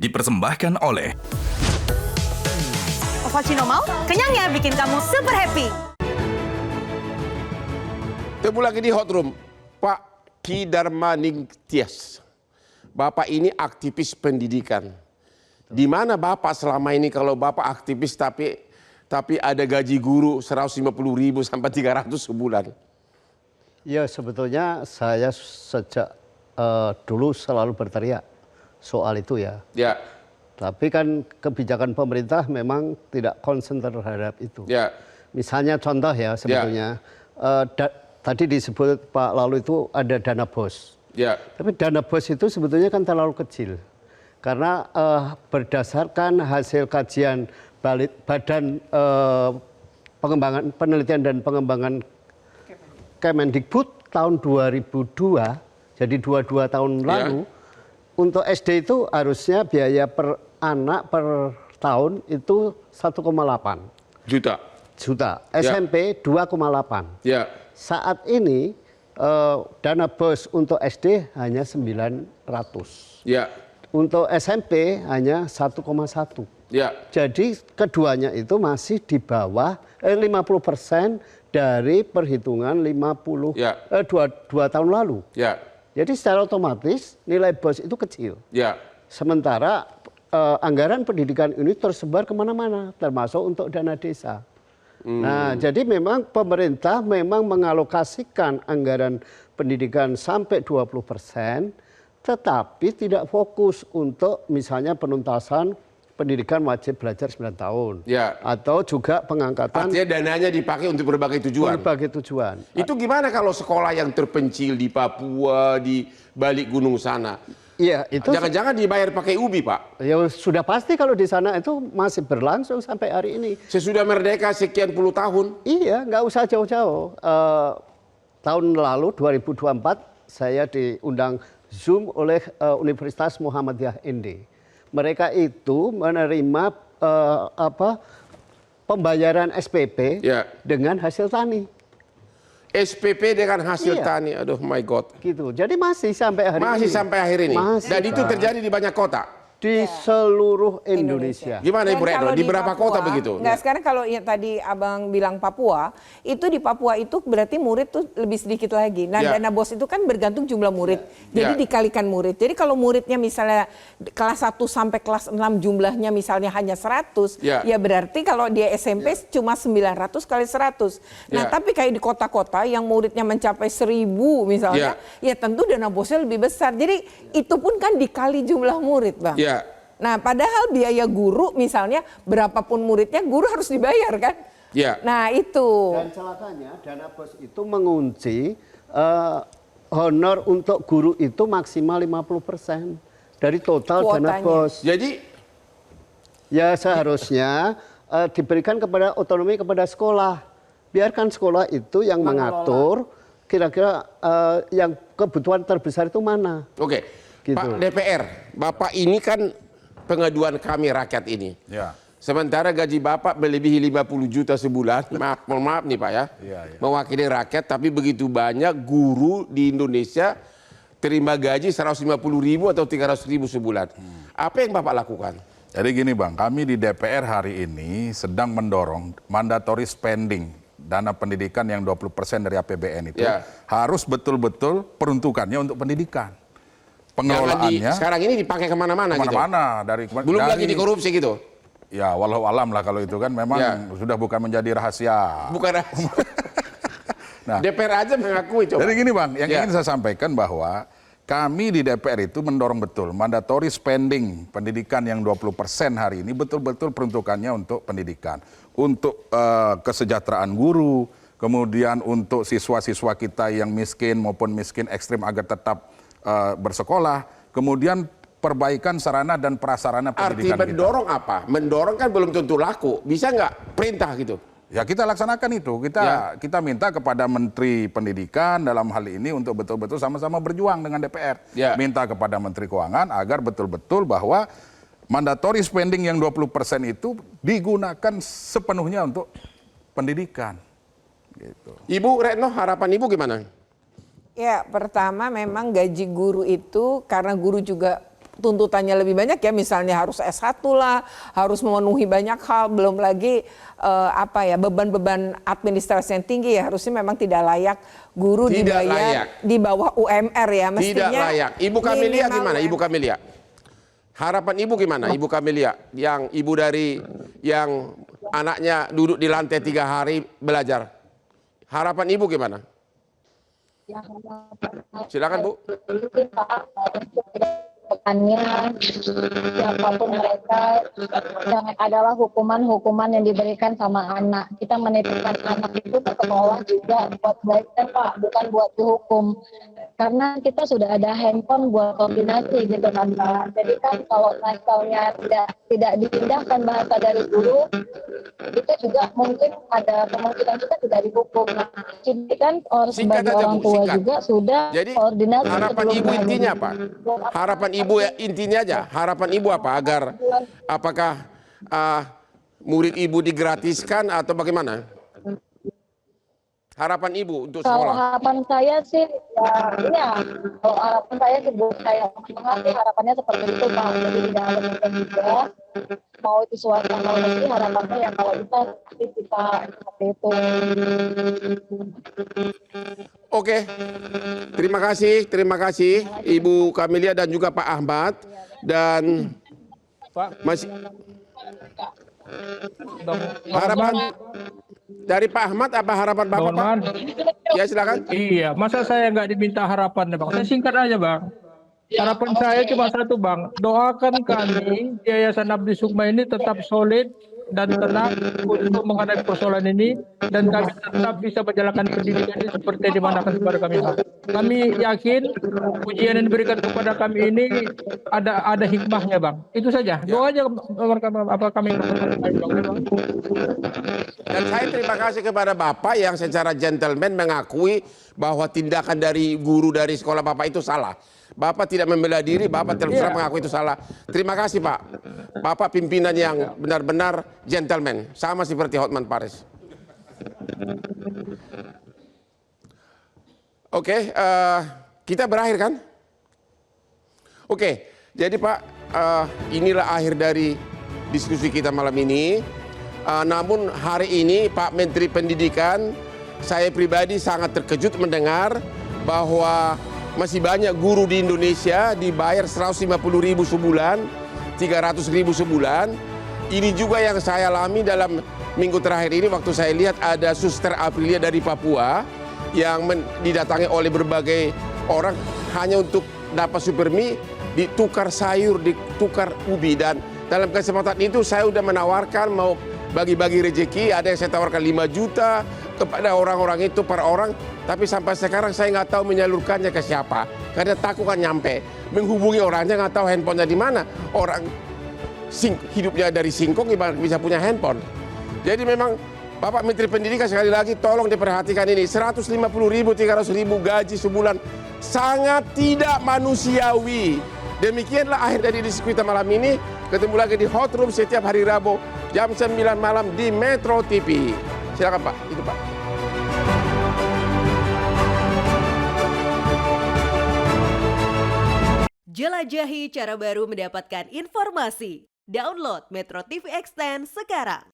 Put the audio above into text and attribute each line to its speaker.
Speaker 1: dipersembahkan oleh
Speaker 2: Ovaltino mau? Kenyangnya bikin kamu super happy.
Speaker 3: Ketemu lagi di Hot Room, Pak Ki Darmaning Tias. Bapak ini aktivis pendidikan. Di mana Bapak selama ini kalau Bapak aktivis tapi ada gaji guru 150.000 sampai 300 sebulan?
Speaker 4: Ya sebetulnya saya sejak dulu selalu berteriak soal itu ya.
Speaker 3: Ya.
Speaker 4: Tapi kan kebijakan pemerintah memang tidak concern terhadap itu.
Speaker 3: Ya.
Speaker 4: Misalnya contoh ya sebetulnya tadi disebut Pak Lalu itu ada dana BOS.
Speaker 3: Ya.
Speaker 4: Tapi dana BOS itu sebetulnya kan terlalu kecil. Karena berdasarkan hasil kajian Badan Pengembangan Penelitian dan Pengembangan Kemendikbud tahun 2002, jadi 22 tahun lalu, untuk SD itu harusnya biaya per anak per tahun itu 1,8 juta. SMP 2,8.
Speaker 3: Ya.
Speaker 4: Saat ini dana BOS untuk SD hanya 900.
Speaker 3: Ya.
Speaker 4: Untuk SMP hanya 1,1.
Speaker 3: Ya.
Speaker 4: Jadi keduanya itu masih di bawah 50% dari perhitungan 2 tahun lalu.
Speaker 3: Ya.
Speaker 4: Jadi secara otomatis nilai BOS itu kecil.
Speaker 3: Ya.
Speaker 4: Sementara anggaran pendidikan ini tersebar kemana-mana, termasuk untuk dana desa. Nah, jadi memang pemerintah memang mengalokasikan anggaran pendidikan sampai 20%, tetapi tidak fokus untuk misalnya penuntasan pendidikan wajib belajar 9 tahun.
Speaker 3: Ya.
Speaker 4: Atau juga pengangkatan.
Speaker 3: Artinya dananya dipakai untuk berbagai tujuan.
Speaker 4: Berbagai tujuan.
Speaker 3: Itu gimana kalau sekolah yang terpencil di Papua, di balik gunung sana?
Speaker 4: Iya, itu
Speaker 3: Jangan-jangan dibayar pakai ubi, Pak?
Speaker 4: ya sudah pasti kalau di sana itu masih berlangsung sampai hari ini.
Speaker 3: Sesudah merdeka sekian puluh tahun.
Speaker 4: Iya, nggak usah jauh-jauh. Tahun lalu 2024 saya diundang Zoom oleh Universitas Muhammadiyah ND. Mereka itu menerima pembayaran SPP dengan hasil tani.
Speaker 3: SPP dengan hasil
Speaker 4: Iya.
Speaker 3: tani, aduh my God.
Speaker 4: Gitu. Jadi masih sampai hari ini.
Speaker 3: Masih sampai akhir ini.
Speaker 4: Masih,
Speaker 3: Dan itu
Speaker 4: Pak.
Speaker 3: terjadi di banyak kota.
Speaker 4: Di seluruh Indonesia.
Speaker 3: Gimana
Speaker 5: Dan
Speaker 3: Ibu Retno?
Speaker 5: kalau
Speaker 3: Di berapa kota begitu?
Speaker 5: Enggak, sekarang kalau yang tadi Abang bilang Papua, itu di Papua itu berarti murid tuh lebih sedikit lagi. Nah, dana BOS itu kan bergantung jumlah murid. Jadi dikalikan murid. Jadi kalau muridnya misalnya kelas 1 sampai kelas 6 jumlahnya misalnya hanya 100, ya berarti kalau dia SMP cuma 900 kali 100. Nah, tapi kayak di kota-kota yang muridnya mencapai 1000 misalnya, ya tentu dana BOS-nya lebih besar. Jadi itu pun kan dikali jumlah murid, Bang. Nah, padahal biaya guru misalnya berapapun muridnya, guru harus dibayar kan? Nah, itu.
Speaker 4: Dan celakanya dana BOS itu mengunci honor untuk guru itu maksimal 50% dari total dana BOS.
Speaker 3: Jadi
Speaker 4: Ya seharusnya diberikan kepada otonomi kepada sekolah. Biarkan sekolah itu yang mengatur kira-kira yang kebutuhan terbesar itu mana.
Speaker 3: Oke.
Speaker 4: Gitu.
Speaker 3: Pak DPR, Bapak ini kan pengaduan kami rakyat ini. Sementara gaji Bapak melebihi 50 juta sebulan. Maaf nih Pak ya. Mewakili rakyat, tapi begitu banyak guru di Indonesia terima gaji 150.000 atau 300.000 sebulan. Apa yang Bapak lakukan?
Speaker 6: Jadi gini Bang, kami di DPR hari ini sedang mendorong mandatory spending dana pendidikan yang 20% dari APBN itu harus betul-betul peruntukannya untuk pendidikan. Pengelolaannya
Speaker 3: sekarang ini dipakai kemana-mana gitu? Belum lagi dikorupsi gitu?
Speaker 6: Ya walau alam lah kalau itu kan memang sudah bukan menjadi rahasia.
Speaker 3: Bukan rahasia. Nah, DPR aja mengakui coba.
Speaker 6: Jadi gini Bang, yang ingin saya sampaikan bahwa kami di DPR itu mendorong betul mandatory spending pendidikan yang 20% hari ini betul-betul peruntukannya untuk pendidikan. Untuk kesejahteraan guru, kemudian untuk siswa-siswa kita yang miskin maupun miskin ekstrim agar tetap bersekolah, kemudian perbaikan sarana dan prasarana pendidikan.
Speaker 3: Arti mendorong kita. Apa? Mendorong kan belum tentu laku. Bisa nggak perintah gitu?
Speaker 6: Ya kita laksanakan itu. Kita minta kepada Menteri Pendidikan dalam hal ini untuk betul-betul sama-sama berjuang dengan DPR. Minta kepada Menteri Keuangan agar betul-betul bahwa mandatory spending yang 20% itu digunakan sepenuhnya untuk pendidikan. Gitu.
Speaker 3: Ibu Retno, harapan Ibu gimana?
Speaker 5: Ya, pertama memang gaji guru itu karena guru juga tuntutannya lebih banyak ya, misalnya harus S1 lah, harus memenuhi banyak hal, belum lagi beban-beban administrasi yang tinggi ya, harusnya memang tidak layak guru
Speaker 3: Tidak
Speaker 5: dibayar
Speaker 3: layak.
Speaker 5: di bawah UMR ya,
Speaker 3: Tidak
Speaker 5: mestinya.
Speaker 3: layak. Ibu Kamelia
Speaker 5: minimal
Speaker 3: gimana? Ibu Kamelia? Harapan Ibu gimana? Ibu Kamelia, yang ibu dari yang anaknya duduk di lantai 3 hari belajar. Harapan Ibu gimana? Silakan Bu.
Speaker 1: Pekannya siapapun mereka yang adalah hukuman-hukuman yang diberikan sama anak. Kita menitipkan anak itu ke sekolah juga buat belajar Pak, bukan buat dihukum. Karena kita sudah ada handphone buat koordinasi gitu kan Pak. Jadi kan kalau misalnya tidak dipindahkan bahasa dari guru, itu juga mungkin ada kemungkinan kita tidak dihukum. Nah, jadi kan
Speaker 3: Singkat
Speaker 1: sebagai
Speaker 3: aja,
Speaker 1: orang
Speaker 3: Bu,
Speaker 1: tua
Speaker 3: singkat.
Speaker 1: juga sudah
Speaker 3: Jadi
Speaker 1: koordinasi.
Speaker 3: harapan
Speaker 1: sebelum
Speaker 3: Ibu
Speaker 1: berani.
Speaker 3: intinya apa? Harapan Ibu intinya aja. Harapan Ibu apa? Agar apakah murid Ibu digratiskan atau bagaimana? Harapan Ibu untuk
Speaker 1: Kalau
Speaker 3: sekolah.
Speaker 1: harapan saya sih, kalau harapan saya sih buat saya mengerti harapannya seperti itu Pak. Jadi tidak ada mungkin juga mau itu swasta mau negeri harapannya ya kalau bisa seperti itu.
Speaker 3: Oke, terima kasih Ibu Kamelia dan juga Pak Ahmad dan masih harapan dari Pak Ahmad apa harapan Bapak Pak? Ya silakan.
Speaker 7: Iya, masa saya nggak diminta harapan Bang? Saya singkat aja Bang. Harapan saya cuma satu Bang, doakan kami Yayasan Abdi Sukma ini tetap solid dan tenang untuk menghadapi persoalan ini dan kami tetap bisa menjalankan pendidikan ini seperti yang dimanakan kepada kami Bang. Kami yakin ujian yang diberikan kepada kami ini ada hikmahnya Bang. Itu saja. Doa aja apa kami Bang.
Speaker 3: Dan saya terima kasih kepada Bapak yang secara gentleman mengakui bahwa tindakan dari guru dari sekolah Bapak itu salah. Bapak tidak membela diri, Bapak terus terang mengakui itu salah. Terima kasih Pak. Bapak pimpinan yang benar-benar gentleman, sama seperti Hotman Paris. Oke, kita berakhir kan? Oke, jadi Pak, inilah akhir dari diskusi kita malam ini. Namun hari ini Pak Menteri Pendidikan, saya pribadi sangat terkejut mendengar bahwa masih banyak guru di Indonesia dibayar 150.000 sebulan, 300.000 sebulan. Ini juga yang saya alami dalam minggu terakhir ini waktu saya lihat ada Suster Aprilia dari Papua yang didatangi oleh berbagai orang hanya untuk dapat super mie, ditukar sayur, ditukar ubi. Dan dalam kesempatan itu saya sudah menawarkan mau bagi-bagi rezeki, ada yang saya tawarkan 5 juta kepada orang-orang itu per orang, tapi sampai sekarang saya nggak tahu menyalurkannya ke siapa, karena takut kan nyampe, menghubungi orangnya nggak tahu handphonenya di mana, orang hidupnya dari singkong bisa punya handphone. Jadi memang Bapak Menteri Pendidikan sekali lagi tolong diperhatikan ini, 150.000, 300.000 gaji sebulan, sangat tidak manusiawi. Demikianlah akhir dari diskusi kita malam ini. Ketemu lagi di Hot Room setiap hari Rabu jam 9 malam di Metro TV. Silakan Pak, itu Pak.
Speaker 8: Jelajahi cara baru mendapatkan informasi. Download Metro TV Extend sekarang.